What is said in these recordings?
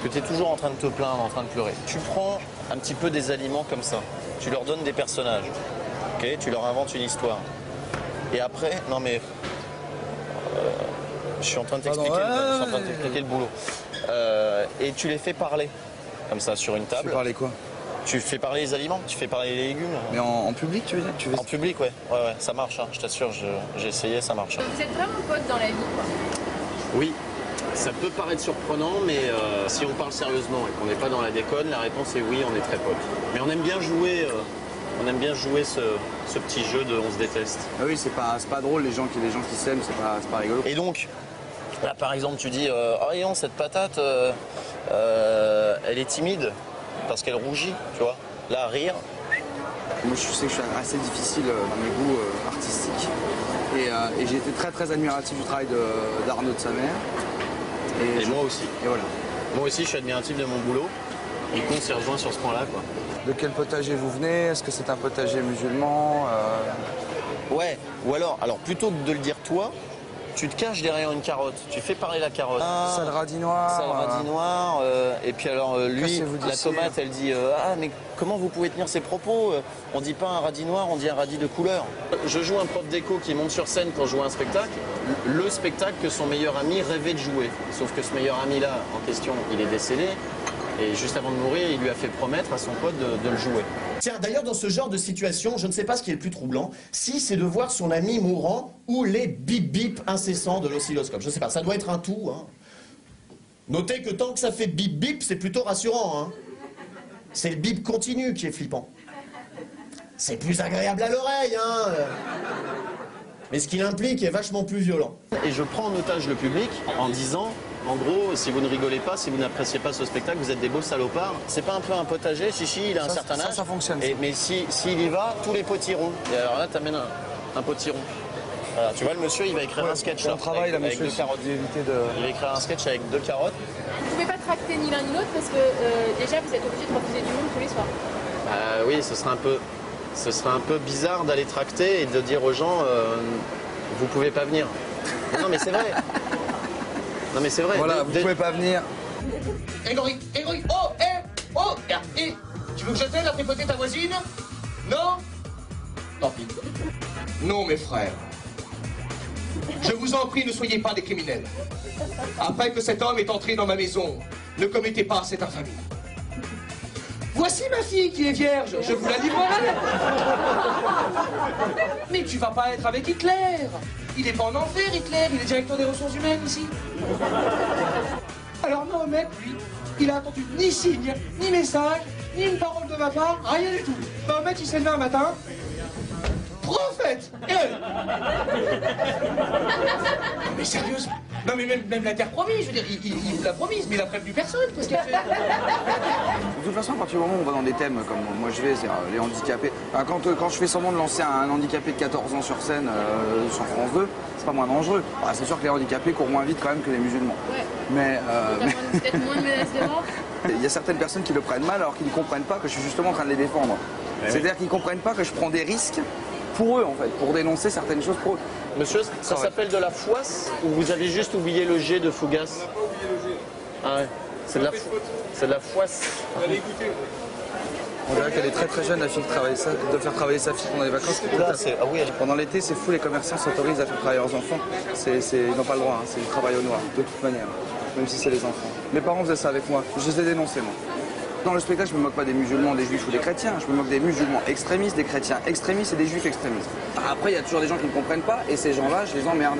parce que tu es toujours en train de te plaindre, en train de pleurer. Tu prends un petit peu des aliments comme ça, tu leur donnes des personnages, ok, tu leur inventes une histoire. Et après, non mais, je suis en train de t'expliquer le boulot. Et tu les fais parler, comme ça, sur une table. Tu fais parler quoi? Tu fais parler les aliments, tu fais parler les légumes. Mais en public, tu veux dire? En public, ouais, ça marche, hein, je t'assure, j'ai essayé, ça marche. Vous êtes vraiment potes dans la vie, quoi? Oui, ça peut paraître surprenant, mais si on parle sérieusement et qu'on n'est pas dans la déconne, la réponse est oui, on est très potes. Mais on aime bien jouer, ce petit jeu de on se déteste. Ah oui, c'est pas drôle, les gens qui s'aiment, c'est pas rigolo. Et donc, là par exemple, tu dis, oh non, cette patate, elle est timide, parce qu'elle rougit, tu vois. Là, rire. Moi, je sais que je suis assez difficile dans mes goûts artistiques. Et j'ai été très très admiratif du travail d'Arnaud de sa mère. Et moi aussi. Et voilà. Moi aussi, je suis admiratif de mon boulot. Du coup, on s'est rejoint sur ce point-là, quoi. De quel potager vous venez? Est-ce que c'est un potager musulman? Ouais, ou alors plutôt que de le dire toi, tu te caches derrière une carotte, tu fais parler la carotte. Ça le radis noir. Ça le radis noir. Et puis alors lui, la tomate, elle dit ah mais comment vous pouvez tenir ces propos? On dit pas un radis noir, on dit un radis de couleur. Je joue un prof d'éco qui monte sur scène quand je joue un spectacle. Le spectacle que son meilleur ami rêvait de jouer. Sauf que ce meilleur ami là en question, il est décédé. Et juste avant de mourir, il lui a fait promettre à son pote de le jouer. Tiens, d'ailleurs, dans ce genre de situation, je ne sais pas ce qui est le plus troublant, si c'est de voir son ami mourant ou les bip-bip incessants de l'oscilloscope. Je ne sais pas, ça doit être un tout. Hein. Notez que tant que ça fait bip-bip, c'est plutôt rassurant. Hein. C'est le bip continu qui est flippant. C'est plus agréable à l'oreille, hein. Mais ce qu'il implique est vachement plus violent. Et je prends en otage le public en disant, en gros, si vous ne rigolez pas, si vous n'appréciez pas ce spectacle, vous êtes des beaux salopards. C'est pas un peu un potager, si, il a un certain âge. Ça fonctionne. Mais s'il y va, tous les potiront. Et alors là, t'amènes un potiron. Voilà, tu vois, le monsieur, il va écrire un sketch là. On travaille là, avec monsieur, 2 carottes. Il va écrire un sketch avec 2 carottes. Vous pouvez pas tracter ni l'un ni l'autre parce que déjà vous êtes obligé de refuser du monde tous les soirs. Oui, ce serait un peu bizarre d'aller tracter et de dire aux gens, vous pouvez pas venir. Non mais c'est vrai. Non mais c'est vrai. Voilà, vous pouvez pas venir. Grégory, tu veux que je t'aide à tripoter ta voisine? Non? Tant pis. Non, mes frères. Je vous en prie, ne soyez pas des criminels. Après que cet homme est entré dans ma maison, ne commettez pas cette infamie. Voici ma fille qui est vierge, je vous la livrerai. Mais tu vas pas être avec Hitler. Il est pas en enfer, Hitler, il est directeur des ressources humaines ici. Alors Mohamed, lui, il a attendu ni signe, ni message, ni une parole de ma part, rien du tout. Mohamed, il s'est levé un matin. Prophète! Mais sérieusement? Non mais même la terre promise, je veux dire, il vous l'a promise, mais il a prévenu personne, qu'est-ce qu'il a fait? De toute façon, à partir du moment où on va dans des thèmes comme moi je vais, c'est les handicapés. Quand je fais semblant de lancer un handicapé de 14 ans sur scène sur France 2, c'est pas moins dangereux. C'est sûr que les handicapés courent moins vite quand même que les musulmans. Ouais. Mais Peut-être moins de menaces de mort. il y a certaines personnes qui le prennent mal alors qu'ils ne comprennent pas que je suis justement en train de les défendre. C'est-à-dire qu'ils ne comprennent pas que je prends des risques pour eux en fait, pour dénoncer certaines choses pour eux. Monsieur, ça s'appelle de la fouasse ou vous avez juste oublié le G de Fougas? Ah ouais, c'est de la fouasse. On dirait qu'elle est très très jeune, la fille, de faire travailler sa fille pendant les vacances. Là, Pendant l'été, c'est fou, les commerçants s'autorisent à faire travailler leurs enfants. Ils n'ont pas le droit, hein, c'est du travail au noir, de toute manière, même si c'est les enfants. Mes parents faisaient ça avec moi, je les ai dénoncés moi. Dans le spectacle, je ne me moque pas des musulmans, des juifs ou des chrétiens, je me moque des musulmans extrémistes, des chrétiens extrémistes et des juifs extrémistes. Après, il y a toujours des gens qui ne comprennent pas et ces gens-là, je les emmerde.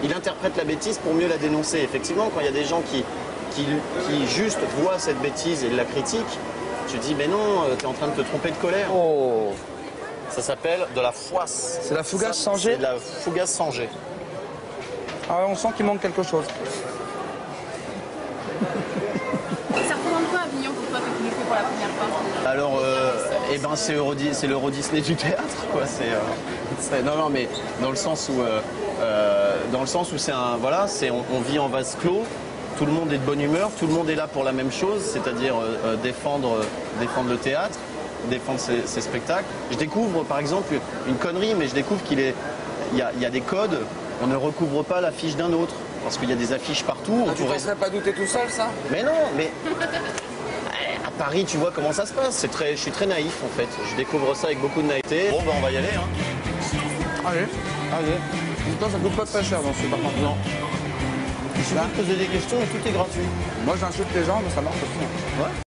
Il interprète la bêtise pour mieux la dénoncer. Effectivement, quand il y a des gens qui juste voient cette bêtise et la critiquent, tu dis, mais non, tu es en train de te tromper de colère. Oh. Ça s'appelle de la fouasse. C'est la fougasse sans G? C'est de la fougasse sans G. Ah ouais, on sent qu'il manque quelque chose. Ça représente quoi Avignon pour toi que tu le fais pour la première fois? Alors, c'est l'Euro Disney du théâtre, quoi. Non, mais dans le sens où c'est un, voilà, on vit en vase clos. Tout le monde est de bonne humeur, tout le monde est là pour la même chose, c'est-à-dire défendre le théâtre, défendre ses spectacles. Je découvre par exemple une connerie, mais je découvre il y a des codes, on ne recouvre pas l'affiche d'un autre. parce qu'il y a des affiches partout. Tu ne serais pas douté tout seul, ça? Mais non, mais à Paris, tu vois comment ça se passe. Je suis très naïf en fait. Je découvre ça avec beaucoup de naïveté. Bon, ben on va y aller. Hein. Allez. Dis-toi, ça coûte pas très cher dans ce supermarché. Non. Il suffit de poser des questions et tout est gratuit. Moi, j'insulte les gens, mais ça marche aussi. Ouais.